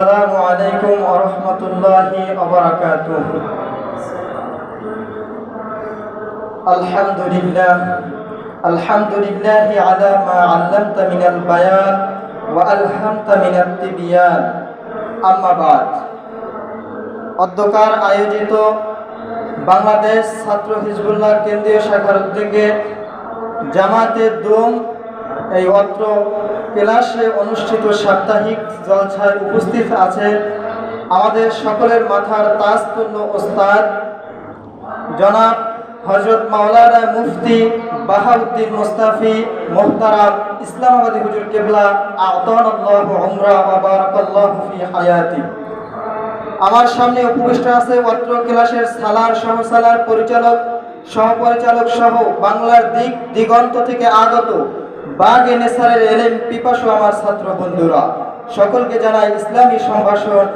السلام عليكم ورحمة الله وبركاته. الحمد لله على ما علمت من البيان وألهمت من التبيان. أما بعد. অধ্যকার আয়োজিত বাংলাদেশ ছাত্র হিজবুল্লাহ কেন্দ্রীয় শাখার উদ্যোগে জামাতে দুম এই অত্র ক্লাসে অনুষ্ঠিত সাপ্তাহিক জলসায় উপস্থিত আছেন আমাদের সকলের মাথার তাজতুল্য ওস্তাদ জনাব হযরত মাওলানা মুফতি বাহাউদ্দিন মুস্তাফি মুহতারাম ইসলামাবাদী হুজুর কিবলা আতানাল্লাহু উমরা ওয়া বারাকাল্লাহু ফি হায়াতি। আমার সামনে উপবিষ্ট আছে অত্র ক্লাসের সালার সহসালার পরিচালক সহপরিচালক সহ বাংলার দিগন্ত থেকে আগত বাগে নেসারের এলেম পিপাসু আমার ছাত্র বন্ধুরা, সকলকে জানাই ইসলামী সম্ভাষণ।